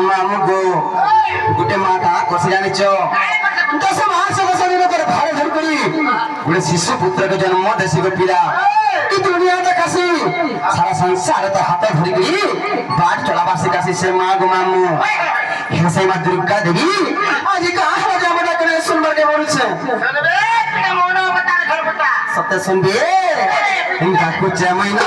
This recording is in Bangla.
মামু গো গোটে মাটা কষি জানিছ 10 মাস 10 দিন পরে ভাড়ে ধর করি গোটে শিশু পুত্রকে জন্ম দেশি গো পিলা কি দুনিয়াটা কাশি সারা সংসার তো হাতে ধরি গই বাট চলাবার শিখাছি সে মা গো মামু সেই মা দুর্গা দেবী আজ কাহা জামাটা করে শুনবার কে বলছে শুনবে এটা মনো বতা ঘর বতা সত্য শুনবে ইনকা কুছ জামাই না